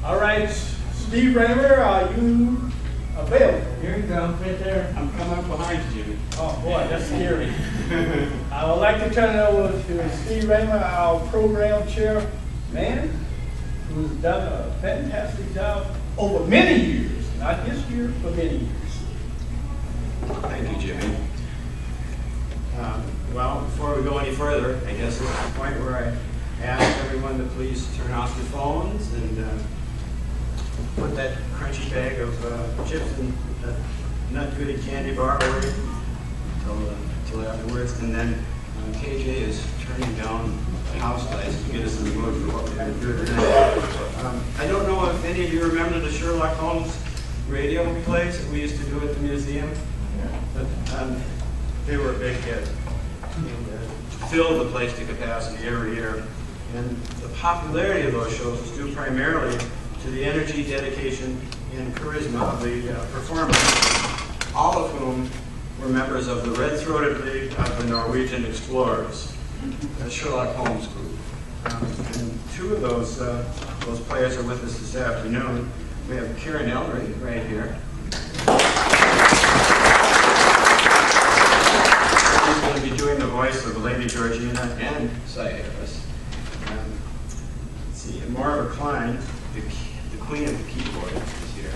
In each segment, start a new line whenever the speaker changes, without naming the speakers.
All right, Steve Raymer, are you available?
Here you go, right there. I'm coming up behind you, Jimmy.
Oh boy, that's scary. I would like to turn it over to Steve Raymer, our program chairman, who's done a fantastic job over many years, not this year, but many years.
Thank you, Jimmy. Well, before we go any further, I guess this is the point where I ask everyone to please turn off your phones and put that crunchy bag of chips and that nut goody candy bar away until afterwards. And then KJ is turning down the house lights to get us in the mood for what we're going to do tonight. I don't know if any of you remember the Sherlock Holmes radio plays that we used to do at the museum, but they were a big hit. Filled the place to capacity every year. And the popularity of those shows was due primarily to the energy, dedication, and charisma of the performers, all of whom were members of the Red-Throated League of the Norwegian Explorers, the Sherlock Holmes group. And two of those players are with us this afternoon. We have Karen Ellery right here. She's going to be doing the voice of Lady Georgina and Cadaver. Let's see, Maura Klein, the queen of the keyboard, is here.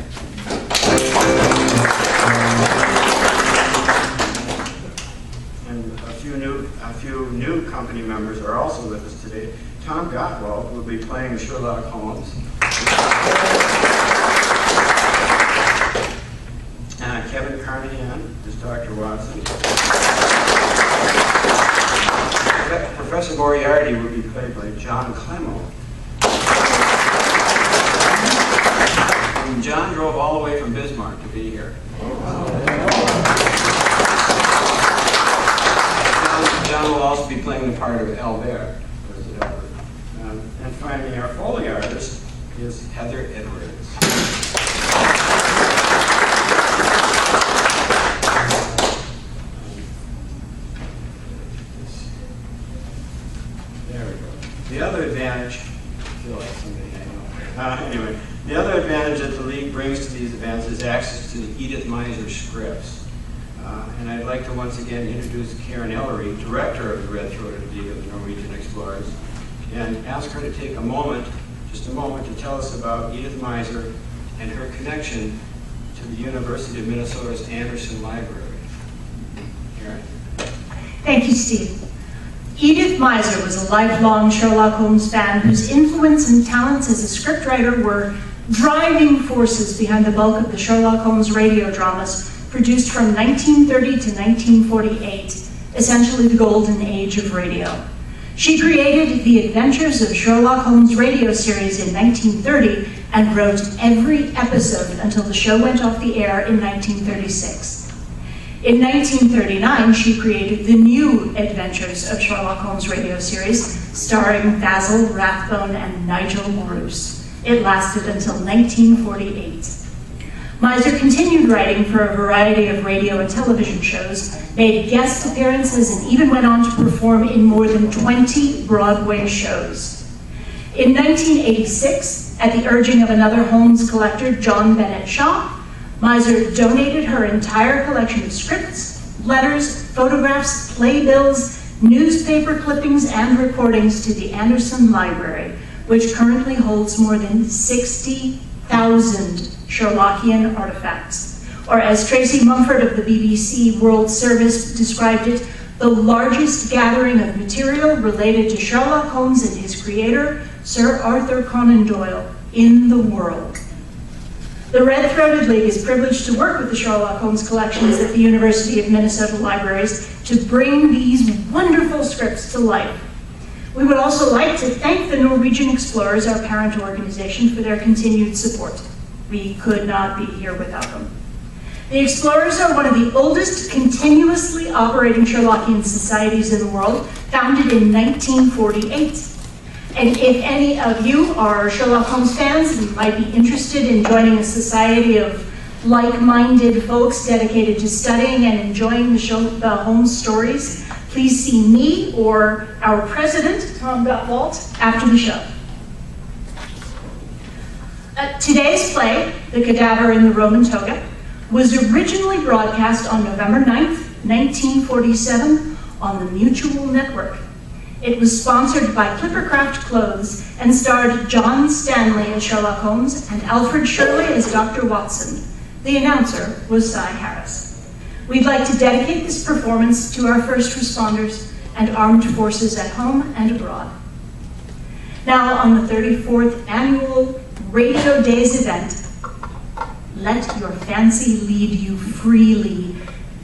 And a few new company members are also with us today. Tom Gottwald will be playing Sherlock Holmes. Kevin Carnahan is Dr. Watson. Professor Moriarty will be played by John Clemo. And John drove all the way from Bismarck to be here. John will also be playing the part of Albert. And finally, our Foley artist is Heather Edwards. There we go. The other advantage, I feel like somebody I know. Anyway, the other advantage that the League brings to these events is access to the Edith Meiser scripts. And I'd like to once again introduce Karen Ellery, director of the Red-Throated League of the Norwegian Explorers, and ask her to take just a moment to tell us about Edith Meiser and her connection to the University of Minnesota's Anderson Library. Karen?
Thank you, Steve. Edith Meiser was a lifelong Sherlock Holmes fan whose influence and talents as a scriptwriter were driving forces behind the bulk of the Sherlock Holmes radio dramas produced from 1930 to 1948, essentially the golden age of radio. She created the Adventures of Sherlock Holmes radio series in 1930 and wrote every episode until the show went off the air in 1936. In 1939, she created the new Adventures of Sherlock Holmes radio series, starring Basil Rathbone and Nigel Bruce. It lasted until 1948. Meiser continued writing for a variety of radio and television shows, made guest appearances, and even went on to perform in more than 20 Broadway shows. In 1986, at the urging of another Holmes collector, John Bennett Shaw, Meiser donated her entire collection of scripts, letters, photographs, playbills, newspaper clippings, and recordings to the Anderson Library, which currently holds more than 60,000 Sherlockian artifacts. Or as Tracy Mumford of the BBC World Service described it, the largest gathering of material related to Sherlock Holmes and his creator, Sir Arthur Conan Doyle, in the world. The Red-Throated League is privileged to work with the Sherlock Holmes collections at the University of Minnesota Libraries to bring these wonderful scripts to life. We would also like to thank the Norwegian Explorers, our parent organization, for their continued support. We could not be here without them. The Explorers are one of the oldest continuously operating Sherlockian societies in the world, founded in 1948. And if any of you are Sherlock Holmes fans and might be interested in joining a society of like-minded folks dedicated to studying and enjoying the Holmes stories, please see me or our president, Tom Gottwald, after the show. Today's play, The Cadaver in the Roman Toga, was originally broadcast on November 9th, 1947 on the Mutual Network. It was sponsored by Clippercraft Clothes and starred John Stanley as Sherlock Holmes and Alfred Shirley as Dr. Watson. The announcer was Cy Harris. We'd like to dedicate this performance to our first responders and armed forces at home and abroad. Now, on the 34th annual Radio Daze event, let your fancy lead you freely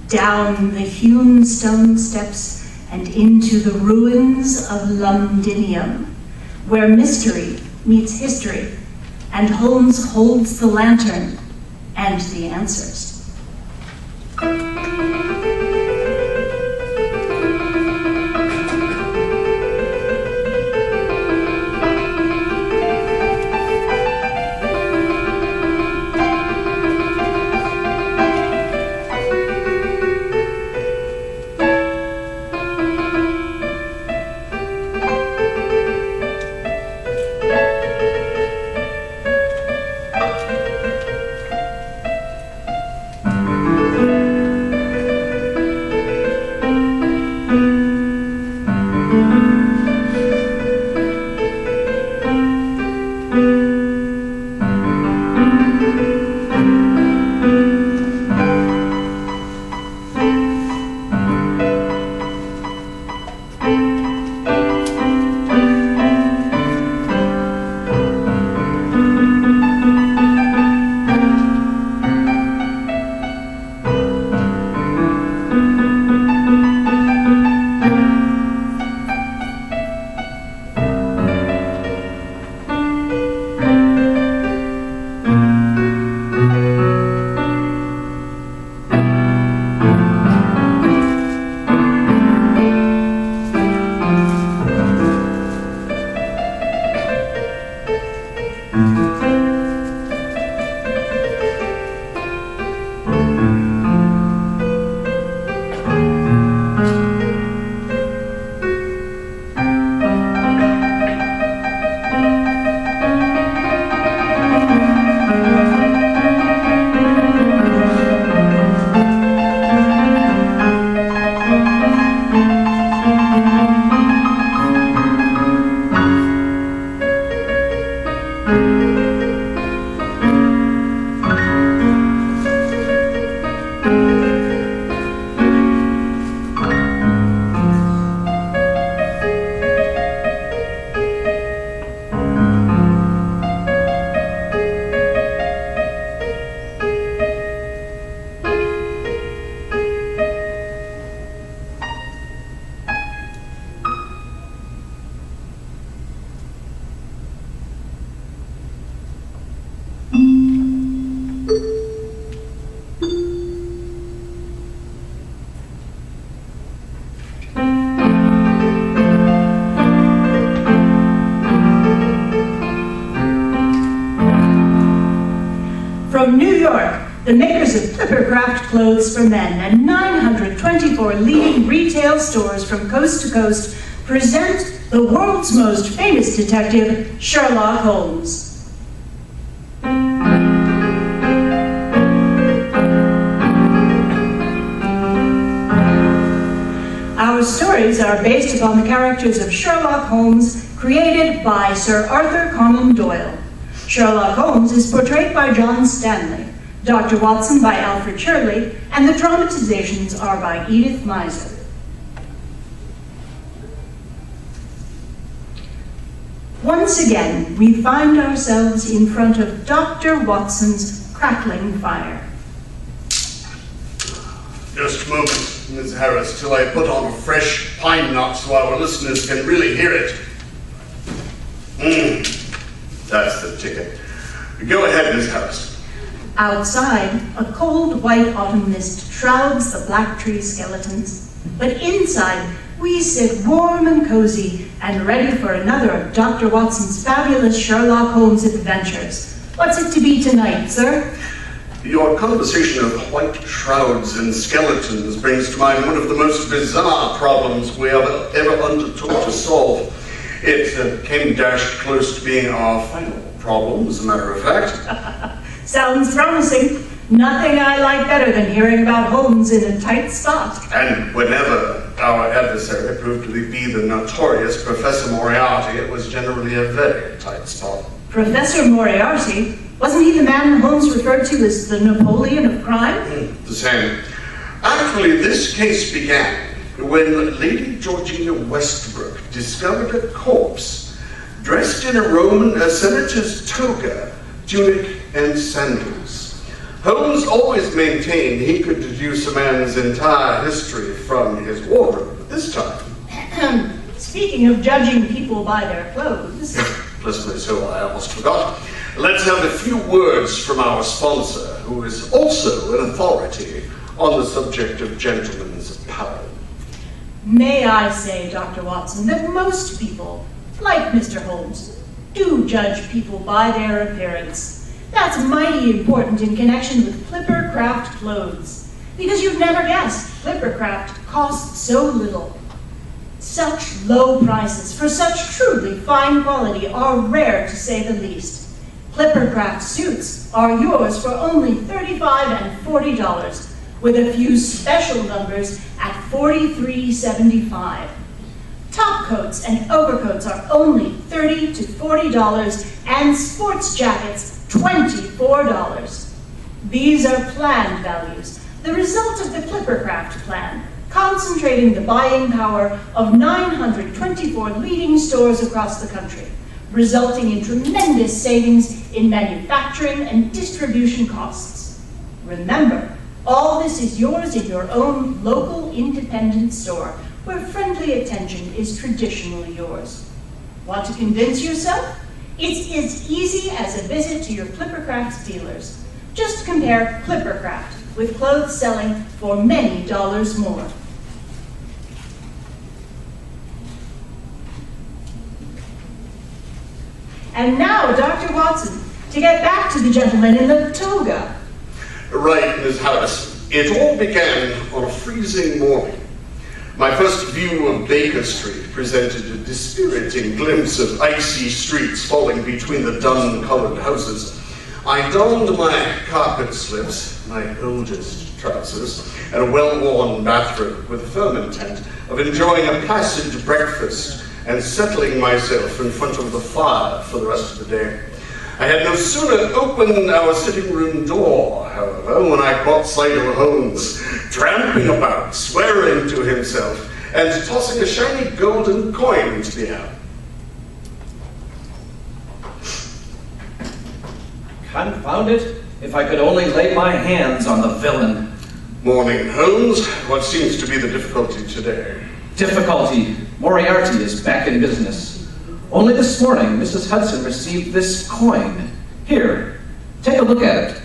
down the hewn stone steps and into the ruins of Londinium, where mystery meets history, and Holmes holds the lantern and the answers. From New York, the makers of Clippercraft Clothes for Men and 924 leading retail stores from coast to coast present the world's most famous detective, Sherlock Holmes. Our stories are based upon the characters of Sherlock Holmes, created by Sir Arthur Conan Doyle. Sherlock Holmes is portrayed by John Stanley, Dr. Watson by Alfred Shirley, and the dramatizations are by Edith Meiser. Once again, we find ourselves in front of Dr. Watson's crackling fire.
Just a moment, Ms. Harris, till I put on a fresh pine knot so our listeners can really hear it. That's the ticket. Go ahead, Ms. Harris.
Outside, a cold white autumn mist shrouds the black tree skeletons. But inside, we sit warm and cozy and ready for another of Dr. Watson's fabulous Sherlock Holmes adventures. What's it to be tonight, sir?
Your conversation of white shrouds and skeletons brings to mind one of the most bizarre problems we have ever undertook to solve. It came dashed close to being our final problem, as a matter of fact.
Sounds promising. Nothing I like better than hearing about Holmes in a tight spot.
And whenever our adversary proved to be the notorious Professor Moriarty, it was generally a very tight spot.
Professor Moriarty? Wasn't he the man Holmes referred to as the Napoleon of crime?
The same. Actually, this case began when Lady Georgina Westbrook discovered a corpse dressed in a Roman senator's toga, tunic, and sandals. Holmes always maintained he could deduce a man's entire history from his wardrobe, but this time...
Speaking of judging people by their clothes...
Pleasantly so, I almost forgot. Let's have a few words from our sponsor, who is also an authority on the subject of gentlemen's apparel.
May I say, Dr. Watson, that most people, like Mr. Holmes, do judge people by their appearance. That's mighty important in connection with Clippercraft clothes, because you'd never guess Clippercraft costs so little. Such low prices for such truly fine quality are rare, to say the least. Clippercraft suits are yours for only $35 and $40, with a few special numbers at $43.75. Top coats and overcoats are only $30 to $40, and sports jackets $24. These are planned values, the result of the Clippercraft plan, concentrating the buying power of 924 leading stores across the country, resulting in tremendous savings in manufacturing and distribution costs. Remember, all this is yours in your own local independent store, where friendly attention is traditionally yours. Want to convince yourself? It's as easy as a visit to your Clippercraft dealers. Just compare Clippercraft with clothes selling for many dollars more. And now, Dr. Watson, to get back to the gentleman in the toga.
Right, Miss Harris. It all began on a freezing morning. My first view of Baker Street presented a dispiriting glimpse of icy streets falling between the dun-colored houses. I donned my carpet slips, my oldest trousers, and a well-worn bathrobe with a firm intent of enjoying a placid breakfast and settling myself in front of the fire for the rest of the day. I had no sooner opened our sitting room door, however, when I caught sight of Holmes tramping about, swearing to himself, and tossing a shiny golden coin into the air.
Confound it, if I could only lay my hands on the villain.
Morning, Holmes. What seems to be the difficulty today?
Difficulty. Moriarty is back in business. Only this morning, Mrs. Hudson received this coin. Here, take a look at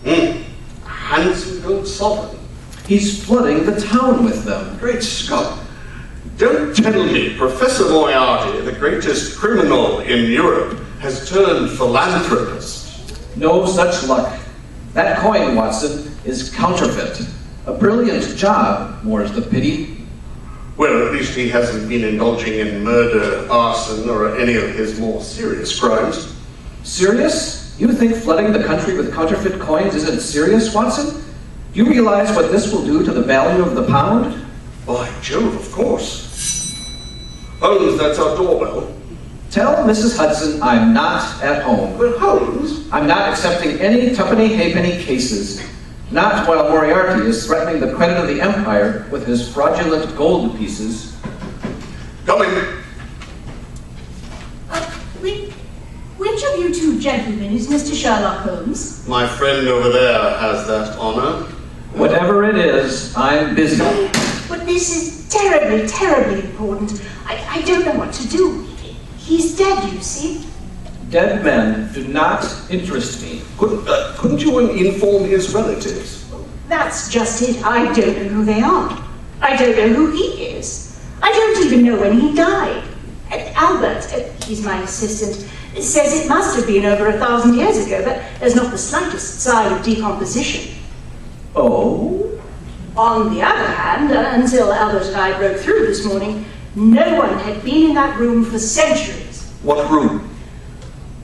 it.
Handsome gold sovereign.
He's flooding the town with them.
Great Scott. Don't tell me Professor Moriarty, the greatest criminal in Europe, has turned philanthropist.
No such luck. That coin, Watson, is counterfeit. A brilliant job, more's the pity.
Well, at least he hasn't been indulging in murder, arson, or any of his more serious crimes.
Serious? You think flooding the country with counterfeit coins isn't serious, Watson? Do you realize what this will do to the value of the pound?
By Jove, of course. Holmes, that's our doorbell.
Tell Mrs. Hudson I'm not at home.
But Holmes?
I'm not accepting any tuppenny halfpenny cases. Not while Moriarty is threatening the credit of the Empire with his fraudulent gold pieces.
Coming.
Which of you two gentlemen is Mr. Sherlock Holmes?
My friend over there has that honor.
Whatever it is, I'm busy.
But this is terribly, terribly important. I don't know what to do. He's dead, you see.
Dead men do not interest me.
Couldn't you inform his relatives?
That's just it. I don't know who they are. I don't know who he is. I don't even know when he died. Albert, he's my assistant, says it must have been over 1,000 years ago, but there's not the slightest sign of decomposition.
Oh?
On the other hand, until Albert and I broke through this morning, no one had been in that room for centuries.
What room?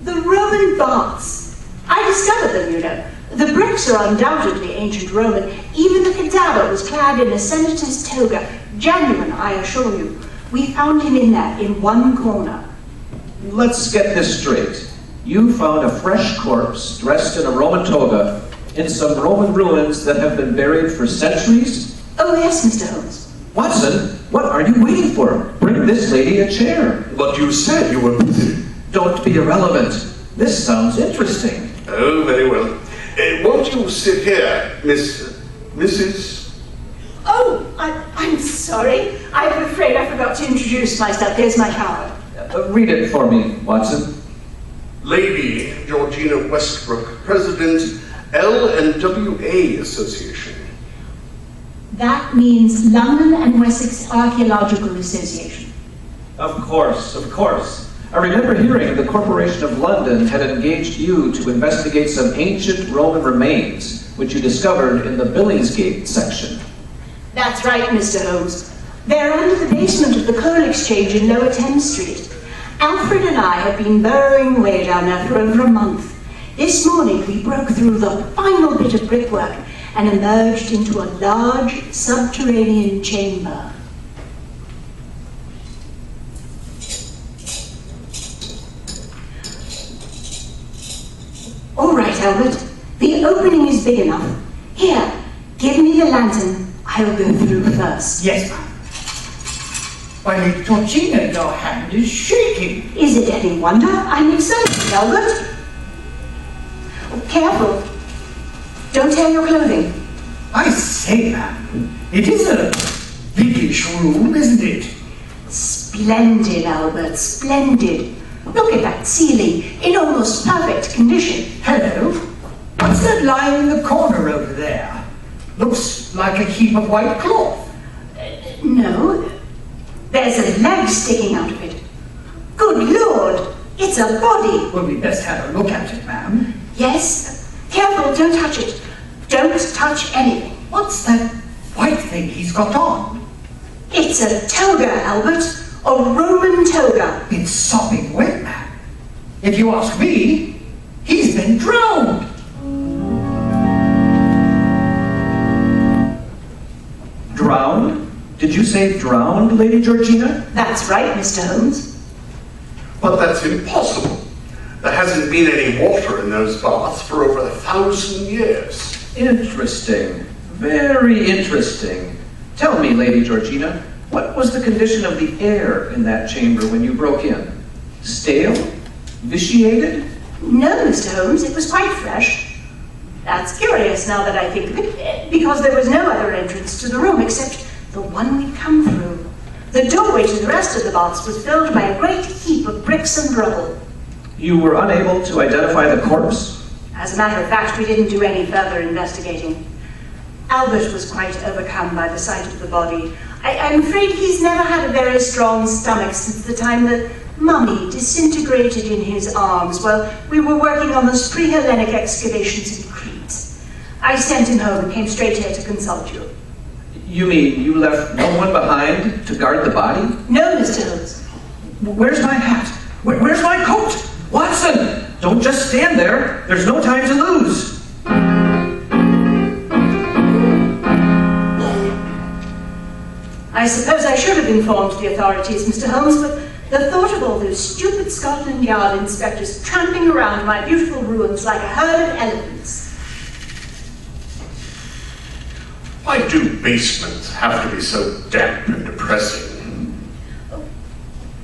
The Roman baths. I discovered them, you know. The bricks are undoubtedly ancient Roman. Even the cadaver was clad in a senator's toga. Genuine, I assure you. We found him in there, in one corner.
Let's get this straight. You found a fresh corpse dressed in a Roman toga in some Roman ruins that have been buried for centuries?
Oh, yes, Mr. Holmes.
Watson, what are you waiting for? Bring this lady a chair.
But you said you were busy.
Don't be irrelevant. This sounds interesting.
Oh, very well. Won't you sit here, Mrs.
Oh, I'm sorry. I'm afraid I forgot to introduce myself. Here's my card.
Read it for me, Watson.
Lady Georgina Westbrook, President, L&WA Association.
That means London and Wessex Archaeological Association.
Of course, of course. I remember hearing the Corporation of London had engaged you to investigate some ancient Roman remains, which you discovered in the Billingsgate section.
That's right, Mr. Holmes. They're under the basement of the coal exchange in Lower Thames Street. Alfred and I have been burrowing away down there for over a month. This morning we broke through the final bit of brickwork and emerged into a large subterranean chamber. All right, Albert. The opening is big enough. Here, give me the lantern. I'll go through first.
Yes, ma'am. Why, Lady Georgina, your hand is shaking.
Is it any wonder? I'm excited, Albert. Oh, careful. Don't tear your clothing.
I say, ma'am, it is a biggish room, isn't it?
Splendid, Albert, splendid. Look at that ceiling, in almost perfect condition.
Hello? What's that lying in the corner over there? Looks like a heap of white cloth.
No, there's a leg sticking out of it. Good Lord, it's a body.
Well, we best have a look at it, ma'am.
Yes, careful, don't touch it. Don't touch anything.
What's that white thing he's got on?
It's a toga, Albert, a Roman toga.
It's sopping wet, ma'am. If you ask me, he's been drowned.
Drowned? Did you say drowned, Lady Georgina?
That's right, Mr. Holmes.
But that's impossible. There hasn't been any water in those baths for over 1,000 years.
Interesting. Very interesting. Tell me, Lady Georgina, what was the condition of the air in that chamber when you broke in? Stale? Vitiated?
No, Mr. Holmes, it was quite fresh. That's curious now that I think of it, because there was no other entrance to the room except the one we'd come through. The doorway to the rest of the baths was filled by a great heap of bricks and rubble.
You were unable to identify the corpse?
As a matter of fact, we didn't do any further investigating. Albert was quite overcome by the sight of the body. I'm afraid he's never had a very strong stomach since the time the mummy disintegrated in his arms while we were working on those pre-Hellenic excavations in Crete. I sent him home and came straight here to consult you.
You mean you left no one behind to guard the body?
No, Mr. Holmes.
Where's my hat? Where's my coat? Watson! Don't just stand there. There's no time to lose.
I suppose I should have informed the authorities, Mr. Holmes, but the thought of all those stupid Scotland Yard inspectors tramping around my beautiful ruins like a herd of elephants.
Why do basements have to be so damp and depressing?
Oh,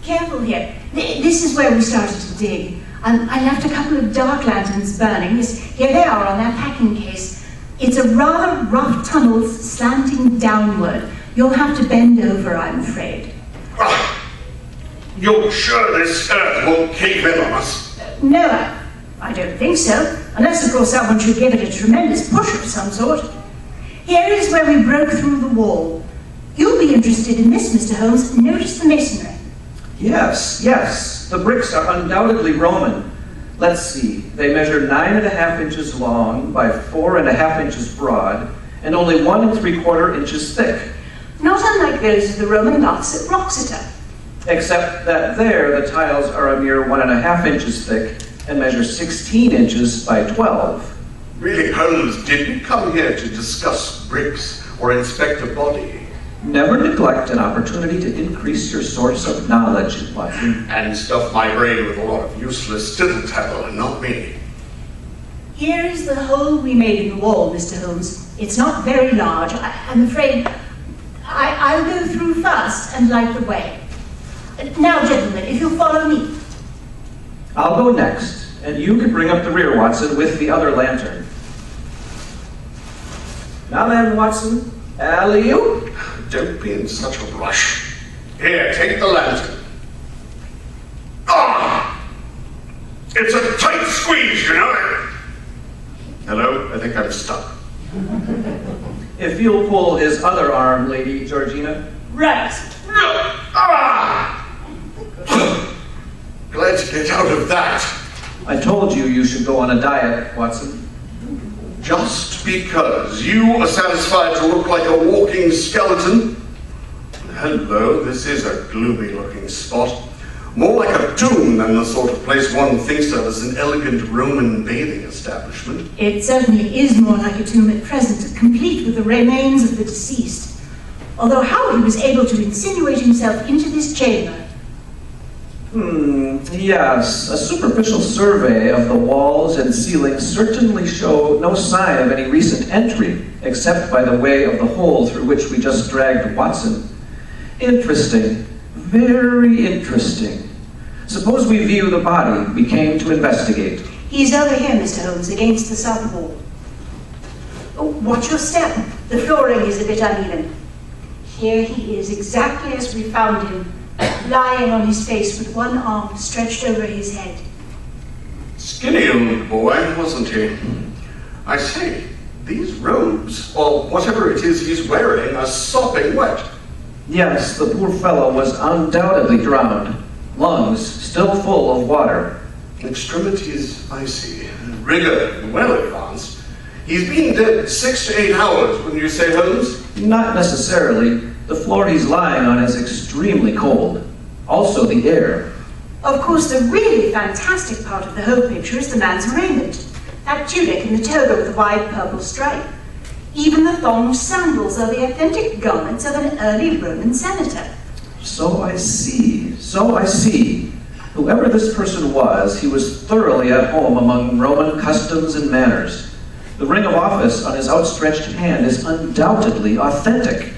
careful here. This is where we started to dig. I left a couple of dark lanterns burning. Here they are on that packing case. It's a rather rough tunnel slanting downward. You'll have to bend over, I'm afraid.
You're sure this earth won't cave in on us?
No, I don't think so. Unless, of course, someone should give it a tremendous push of some sort. Here is where we broke through the wall. You'll be interested in this, Mr. Holmes. Notice the masonry.
Yes, yes. The bricks are undoubtedly Roman. Let's see. They measure 9.5 inches long by 4.5 inches broad and only 1 3/4 inches thick.
Not unlike those of the Roman baths at Roxeter.
Except that there the tiles are a mere 1.5 inches thick and measure 16 inches by 12.
Really, Holmes, did we come here to discuss bricks or inspect a body?
Never neglect an opportunity to increase your source of knowledge, Watson.
And stuff my brain with a lot of useless tittle-tattle, not me.
Here is the hole we made in the wall, Mr. Holmes. It's not very large. I'm afraid I'll go through first and light the way. Now, gentlemen, if you'll follow me.
I'll go next, and you can bring up the rear, Watson, with the other lantern. Now then, Watson, alley-oop.
Don't be in such a rush. Here, take the lantern. Ah! It's a tight squeeze, you know. Hello? I think I'm stuck.
If you'll pull his other arm, Lady Georgina.
Right.
No! Ah! Glad to get out of that.
I told you you should go on a diet, Watson.
Just because you are satisfied to look like a walking skeleton? Hello, this is a gloomy-looking spot. More like a tomb than the sort of place one thinks of as an elegant Roman bathing establishment.
It certainly is more like a tomb at present, complete with the remains of the deceased. Although how he was able to insinuate himself into this chamber.
Yes. A superficial survey of the walls and ceiling certainly show no sign of any recent entry, except by the way of the hole through which we just dragged Watson. Interesting. Very interesting. Suppose we view the body we came to investigate.
He's over here, Mr. Holmes, against the south wall. Oh, watch your step. The flooring is a bit uneven. Here he is, exactly as we found him, lying on his face with one arm stretched over his head.
Skinny old boy, wasn't he? I say, these robes, or whatever it is he's wearing, are sopping wet.
Yes, the poor fellow was undoubtedly drowned. Lungs still full of water.
Extremities icy, rigor well advanced. He's been dead 6 to 8 hours, wouldn't you say, Holmes?
Not necessarily. The floor he's lying on is extremely cold. Also the air.
Of course, the really fantastic part of the whole picture is the man's raiment. That tunic and the toga with the wide purple stripe. Even the thonged sandals are the authentic garments of an early Roman senator.
So I see. So I see. Whoever this person was, he was thoroughly at home among Roman customs and manners. The ring of office on his outstretched hand is undoubtedly authentic.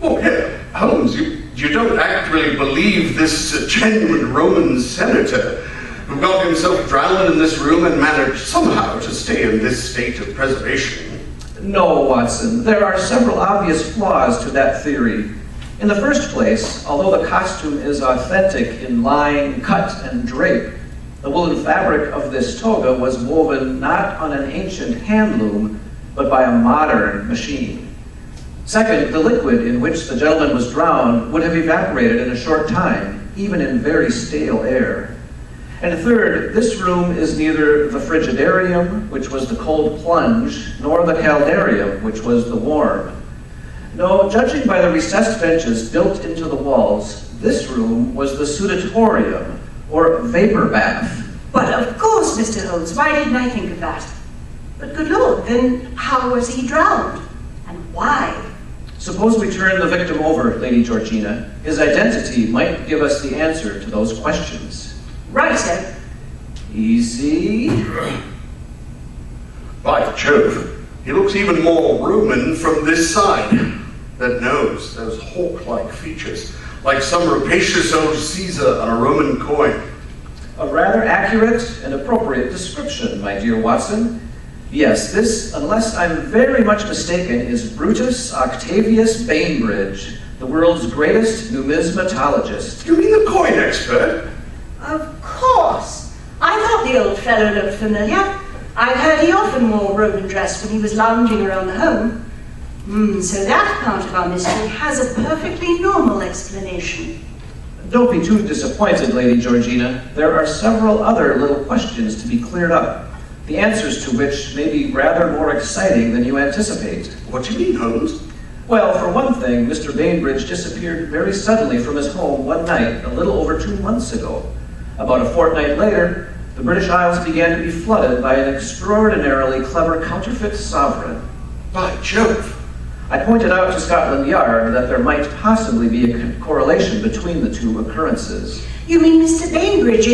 Oh, yeah, Holmes, you don't actually believe this genuine Roman senator who got himself drowned in this room and managed somehow to stay in this state of preservation?
No, Watson. There are several obvious flaws to that theory. In the first place, although the costume is authentic in line, cut, and drape, the woolen fabric of this toga was woven not on an ancient hand loom, but by a modern machine. Second, the liquid in which the gentleman was drowned would have evaporated in a short time, even in very stale air. And third, this room is neither the frigidarium, which was the cold plunge, nor the caldarium, which was the warm. No, judging by the recessed benches built into the walls, this room was the sudatorium, or vapor bath.
But of course, Mr. Holmes, why didn't I think of that? But good Lord, then how was he drowned? And why?
Suppose we turn the victim over, Lady Georgina. His identity might give us the answer to those questions.
Right, sir.
Easy.
By Jove, he looks even more Roman from this side. That nose, those hawk-like features, like some rapacious old Caesar on a Roman coin.
A rather accurate and appropriate description, my dear Watson. Yes, this, unless I'm very much mistaken, is Brutus Octavius Bainbridge, the world's greatest numismatologist.
You mean the coin expert?
Of course. I thought the old fellow looked familiar. I've heard he often wore Roman dress when he was lounging around the home. So that part of our mystery has a perfectly normal explanation.
Don't be too disappointed, Lady Georgina. There are several other little questions to be cleared up, the answers to which may be rather more exciting than you anticipate.
What do you mean, Holmes?
Well, for one thing, Mr. Bainbridge disappeared very suddenly from his home one night a little over 2 months ago. About a fortnight later, the British Isles began to be flooded by an extraordinarily clever counterfeit sovereign.
By Jove!
I pointed out to Scotland Yard that there might possibly be a correlation between the two occurrences.
You mean Mr. Bainbridge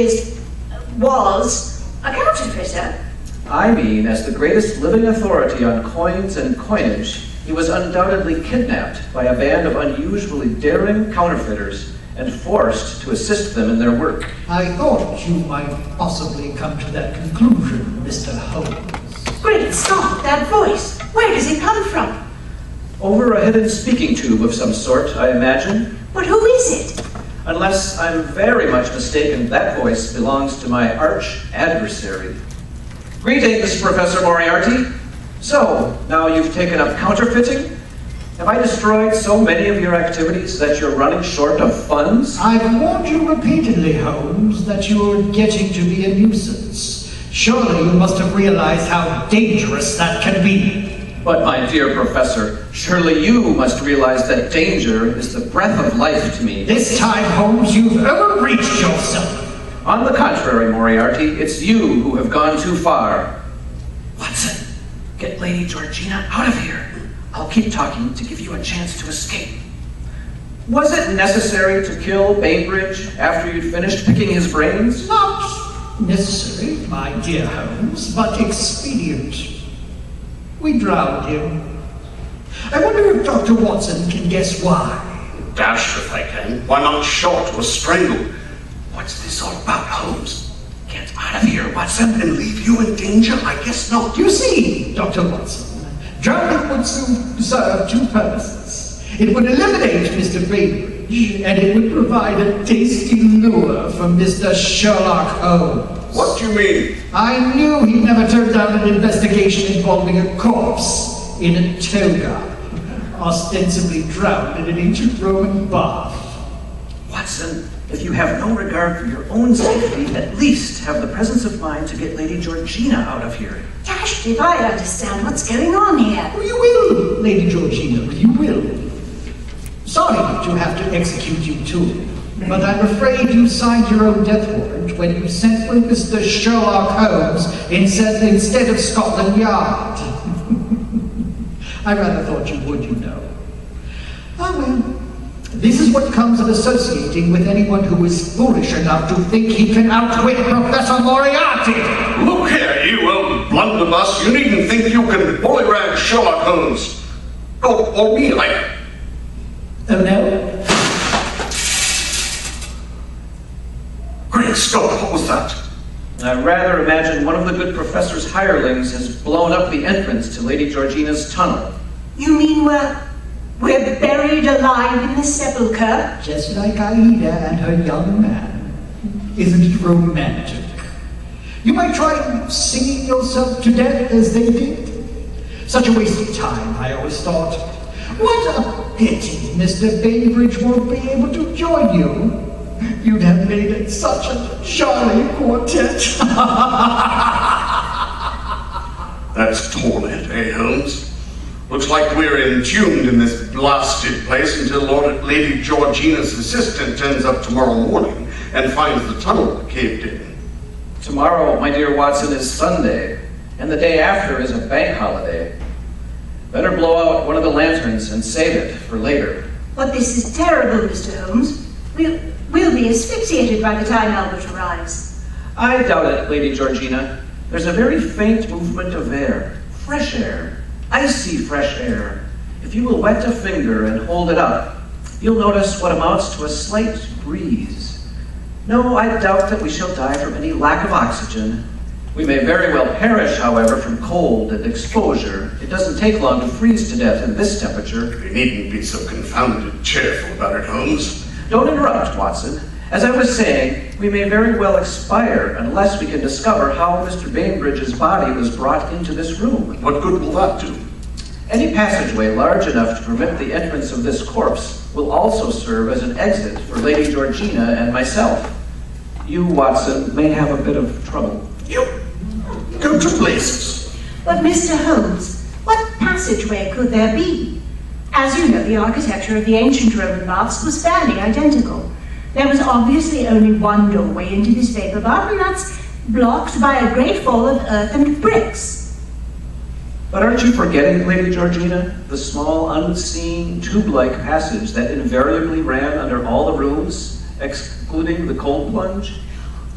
was a counterfeiter?
I mean, as the greatest living authority on coins and coinage, he was undoubtedly kidnapped by a band of unusually daring counterfeiters and forced to assist them in their work.
I thought you might possibly come to that conclusion, Mr. Holmes.
Great Scott, that voice! Where does it come from?
Over a hidden speaking tube of some sort, I imagine.
But who is it?
Unless I'm very much mistaken, that voice belongs to my arch adversary. Greetings, Professor Moriarty. So, now you've taken up counterfeiting? Have I destroyed so many of your activities that you're running short of funds?
I've warned you repeatedly, Holmes, that you're getting to be a nuisance. Surely you must have realized how dangerous that can be.
But my dear Professor, surely you must realize that danger is the breath of life to me.
This time, Holmes, you've overreached yourself.
On the contrary, Moriarty, it's you who have gone too far. Watson, get Lady Georgina out of here. I'll keep talking to give you a chance to escape. Was it necessary to kill Bainbridge after you'd finished picking his brains?
Not necessary, my dear Holmes, but expedient. We drowned him. I wonder if Dr. Watson can guess why.
Dash if I can. Why not shot or strangled? What's this all about, Holmes?
Get out of here, Watson.
And leave you in danger? I guess not.
You see, Dr. Watson, drowning would serve two purposes. It would eliminate Mr. Bainbridge, and it would provide a tasty lure for Mr. Sherlock Holmes.
What do you mean?
I knew he'd never turn down an investigation involving a corpse in a toga, ostensibly drowned in an ancient Roman bath.
Watson, if you have no regard for your own safety, at least have the presence of mind to get Lady Georgina out of here.
Dashed if I understand what's going on here.
Oh, you will, Lady Georgina, you will. Sorry to have to execute you too, but I'm afraid you signed your own death warrant when you sent for Mr. Sherlock Holmes instead of Scotland Yard. I rather thought you would, you know. Oh well, this is what comes of associating with anyone who is foolish enough to think he can outwit Professor Moriarty.
Look here, you old blunderbuss. You needn't think you can bullyrag Sherlock Holmes. Or me, like.
Oh no?
Great Scott, what was that?
I rather imagine one of the good professor's hirelings has blown up the entrance to Lady Georgina's tunnel.
You mean we're buried alive in the sepulchre?
Just like Aida and her young man. Isn't it romantic? You might try singing yourself to death as they did. Such a waste of time, I always thought. What a pity Mr. Bainbridge won't be able to join you. You'd have made it such a jolly quartet.
That's torment, eh, Holmes? Looks like we're entombed in this blasted place until Lady Georgina's assistant turns up tomorrow morning and finds the tunnel caved in.
Tomorrow, my dear Watson, is Sunday, and the day after is a bank holiday. Better blow out one of the lanterns and save it for later.
But this is terrible, Mr. Holmes. We'll be asphyxiated by the time Albert arrives.
I doubt it, Lady Georgina. There's a very faint movement of air. Fresh air. Icy fresh air. If you will wet a finger and hold it up, you'll notice what amounts to a slight breeze. No, I doubt that we shall die from any lack of oxygen. We may very well perish, however, from cold and exposure. It doesn't take long to freeze to death in this temperature.
You needn't be so confounded cheerful about it, Holmes.
Don't interrupt, Watson. As I was saying, we may very well expire unless we can discover how Mr. Bainbridge's body was brought into this room.
What good will that do?
Any passageway large enough to permit the entrance of this corpse will also serve as an exit for Lady Georgina and myself. You, Watson, may have a bit of trouble.
You go to places.
But Mr. Holmes, what passageway could there be? As you know, the architecture of the ancient Roman baths was fairly identical. There was obviously only one doorway into this vapor bath, and that's blocked by a great fall of earth and bricks.
But aren't you forgetting, Lady Georgina, the small, unseen, tube-like passage that invariably ran under all the rooms, excluding the cold plunge?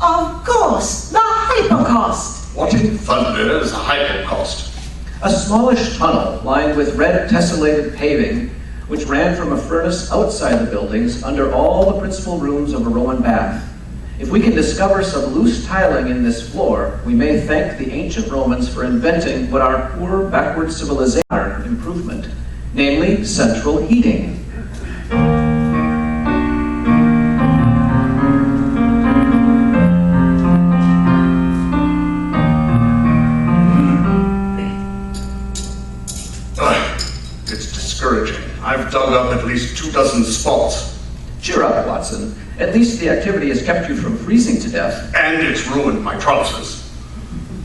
Of course, the hypocaust.
What in thunder is a hypocaust?
A smallish tunnel lined with red tessellated paving, which ran from a furnace outside the buildings under all the principal rooms of a Roman bath. If we can discover some loose tiling in this floor, we may thank the ancient Romans for inventing what our poor backward civilization improvement, namely central heating.
It's discouraging. I've dug up at least 24 spots.
Cheer up, Watson. At least the activity has kept you from freezing to death.
And it's ruined my trousers.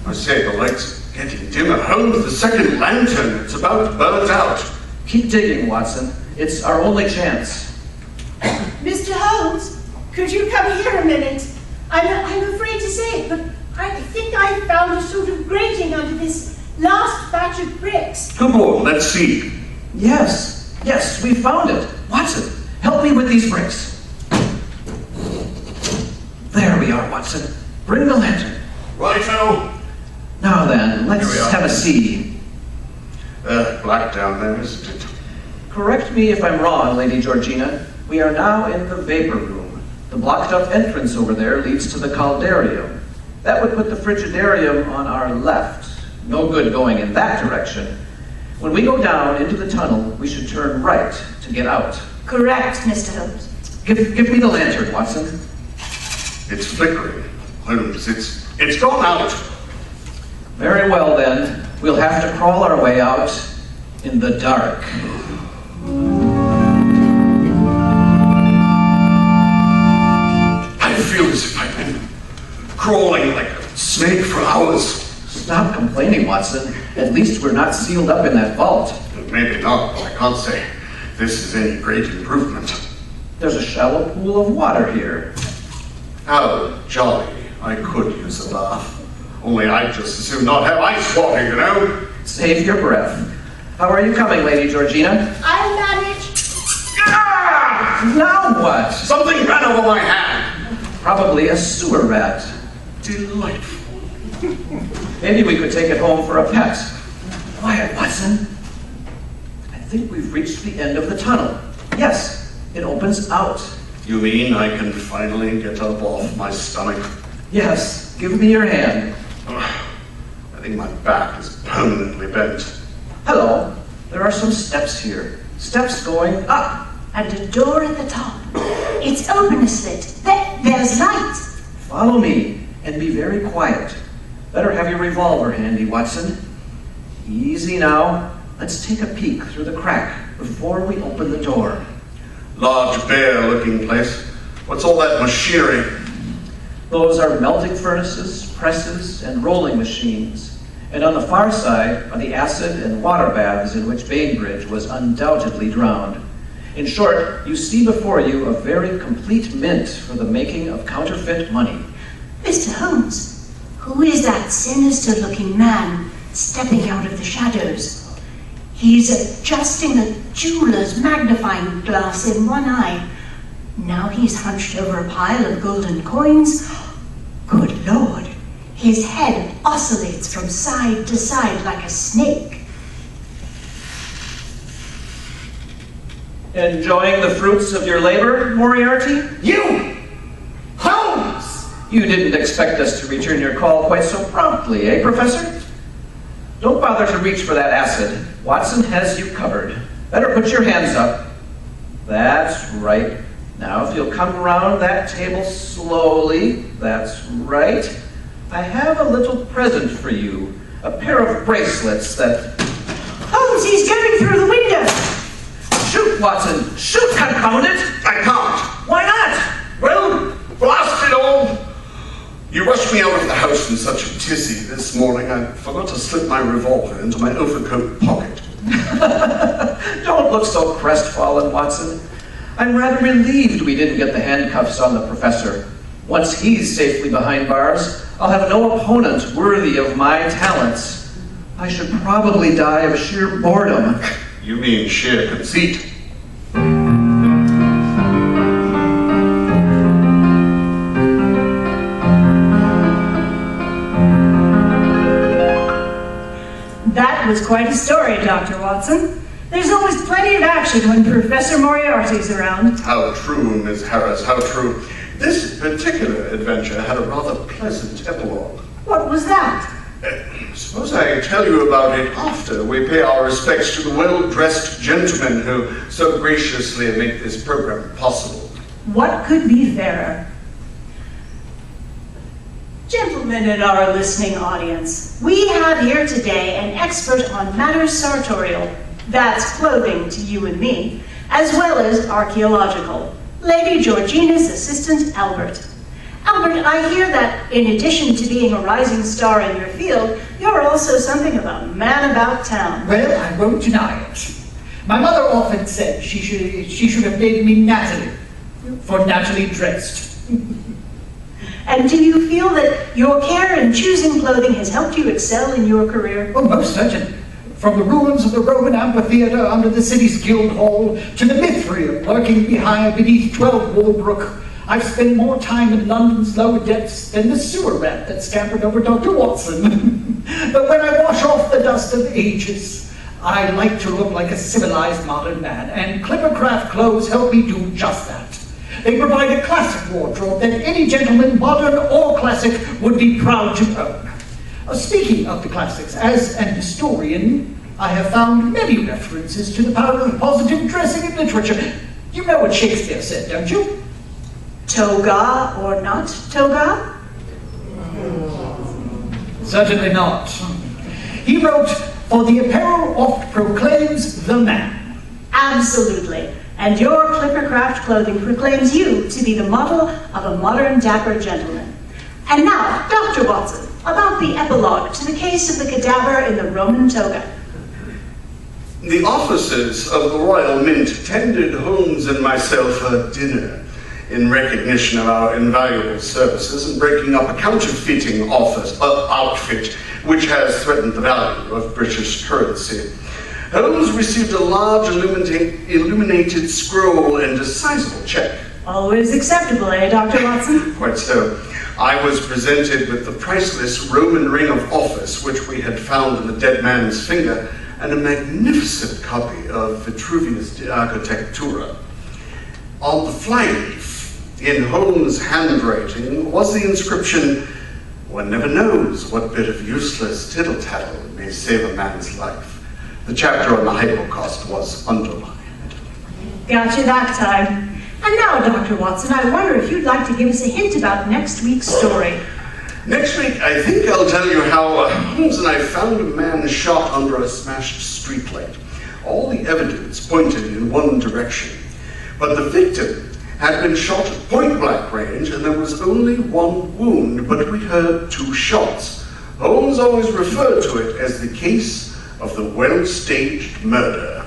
I say, the light's getting dimmer. Holmes, the second lantern, it's about burnt out.
Keep digging, Watson. It's our only chance.
Mr. Holmes, could you come here a minute? I'm afraid to say it, but I think I found a sort of grating under this last batch of bricks.
Come on, let's see.
Yes, we found it. Watson, help me with these bricks. There we are, Watson. Bring the lantern.
Righto.
Now then, let's
Here we are.
have a see.
Black down there, isn't it?
Correct me if I'm wrong, Lady Georgina. We are now in the vapor room. The blocked-up entrance over there leads to the caldarium. That would put the frigidarium on our left. No good going in that direction. When we go down into the tunnel, we should turn right to get out.
Correct, Mr. Holmes.
Give me the lantern, Watson.
It's flickering. Holmes, it's gone out.
Very well then. We'll have to crawl our way out in the dark.
I feel as if I've been crawling like a snake for hours.
Stop complaining, Watson. At least we're not sealed up in that vault.
Maybe not, but I can't say this is any great improvement.
There's a shallow pool of water here.
How jolly. I could use a bath. Only I'd just as soon not have ice water, you know?
Save your breath. How are you coming, Lady Georgina?
I'll manage.
Ah!
Now what?
Something ran over my hand.
Probably a sewer rat.
Delightful.
Maybe we could take it home for a pet. Quiet, Watson. I think we've reached the end of the tunnel. Yes, it opens out.
You mean I can finally get up off my stomach?
Yes, give me your hand.
I think my back is permanently bent.
Hello. There are some steps here. Steps going up.
And a door at the top. It's open a slit. There's light.
Follow me and be very quiet. Better have your revolver handy, Watson. Easy now. Let's take a peek through the crack before we open the door.
Large, bare-looking place. What's all that machinery?
Those are melting furnaces, presses, and rolling machines. And on the far side are the acid and water baths in which Bainbridge was undoubtedly drowned. In short, you see before you a very complete mint for the making of counterfeit money.
Mr. Holmes, who is that sinister-looking man stepping out of the shadows? He's adjusting a jeweler's magnifying glass in one eye. Now he's hunched over a pile of golden coins. Good Lord, his head oscillates from side to side like a snake.
Enjoying the fruits of your labor, Moriarty?
You! Holmes!
You didn't expect us to return your call quite so promptly, eh, Professor? Don't bother to reach for that acid. Watson has you covered. Better put your hands up. That's right. Now if you'll come around that table slowly. That's right. I have a little present for you. A pair of bracelets that...
Holmes, he's going through the window!
Shoot, Watson! Shoot, confound it!
I can't.
Why not?
Well, blast it all! You rushed me out of the house in such a tizzy this morning, I forgot to slip my revolver into my overcoat pocket.
Don't look so crestfallen, Watson. I'm rather relieved we didn't get the handcuffs on the professor. Once he's safely behind bars, I'll have no opponent worthy of my talents. I should probably die of sheer boredom.
You mean sheer conceit.
That was quite a story, Dr. Watson. There's always plenty of action when Professor Moriarty's around.
How true, Miss Harris, how true. This particular adventure had a rather pleasant epilogue.
What was that?
Suppose I tell you about it after we pay our respects to the well-dressed gentlemen who so graciously make this program possible.
What could be fairer? Gentlemen in our listening audience, we have here today an expert on matters sartorial, that's clothing to you and me, as well as archaeological, Lady Georgina's assistant, Albert. Albert, I hear that in addition to being a rising star in your field, you're also something of a man about town.
Well, I won't deny it. My mother often said she should have named me Natalie, for Natalie dressed.
And do you feel that your care in choosing clothing has helped you excel in your career?
Oh, most certainly. From the ruins of the Roman amphitheater under the city's guild hall to the Mithrium lurking beneath 12 Walbrook, I've spent more time in London's lower depths than the sewer rat that scampered over Dr. Watson. But when I wash off the dust of ages, I like to look like a civilized modern man, and Clippercraft clothes help me do just that. They provide a classic wardrobe that any gentleman, modern or classic, would be proud to own. Speaking of the classics, as an historian, I have found many references to the power of positive dressing in literature. You know what Shakespeare said, don't you?
Toga or not toga?
Certainly not. He wrote, "For the apparel oft proclaims the man."
Absolutely. And your Clippercraft clothing proclaims you to be the model of a modern dapper gentleman. And now, Dr. Watson, about the epilogue to the case of the cadaver in the Roman toga.
The officers of the Royal Mint tendered Holmes and myself a dinner in recognition of our invaluable services in breaking up a counterfeiting outfit which has threatened the value of British currency. Holmes received a large illuminated scroll and a sizable check.
Always acceptable, eh, Dr. Watson?
Quite so. I was presented with the priceless Roman ring of office which we had found in the dead man's finger and a magnificent copy of Vitruvius De Architectura. On the flyleaf, in Holmes' handwriting, was the inscription, "One never knows what bit of useless tittle-tattle may save a man's life." The chapter on the hypocaust was underlined.
Got you that time. And now, Dr. Watson, I wonder if you'd like to give us a hint about next week's story.
Next week, I think I'll tell you how Holmes and I found a man shot under a smashed streetlight. All the evidence pointed in one direction, but the victim had been shot at point-blank range and there was only one wound, but we heard 2 shots. Holmes always referred to it as the case of the well-staged murder.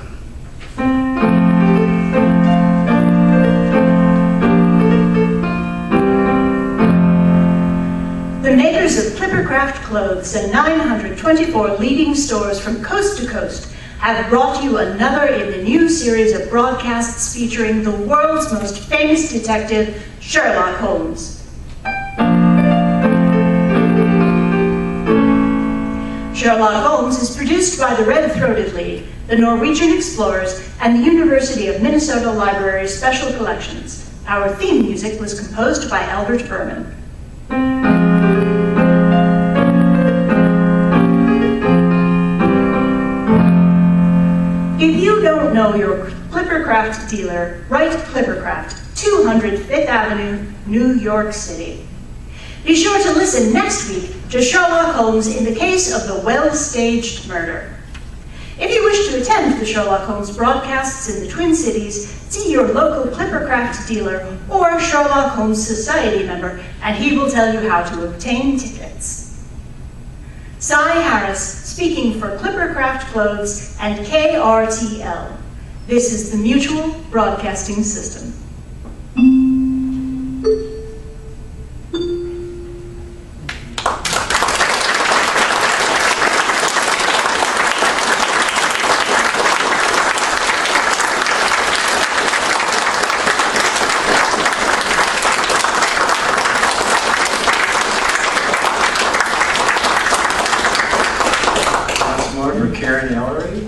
The makers of Clippercraft clothes and 924 leading stores from coast to coast have brought you another in the new series of broadcasts featuring the world's most famous detective, Sherlock Holmes. Sherlock Holmes is produced by the Red-Throated League, the Norwegian Explorers, and the University of Minnesota Library Special Collections. Our theme music was composed by Albert Berman. If you don't know your Clippercraft dealer, write Clippercraft, 200 Fifth Avenue, New York City. Be sure to listen next week to Sherlock Holmes in the case of the well-staged murder. If you wish to attend the Sherlock Holmes broadcasts in the Twin Cities, see your local Clippercraft dealer or Sherlock Holmes Society member, and he will tell you how to obtain tickets. Cy Harris, speaking for Clippercraft Clothes and KRTL. This is the Mutual Broadcasting System.
one for Karen Ellery.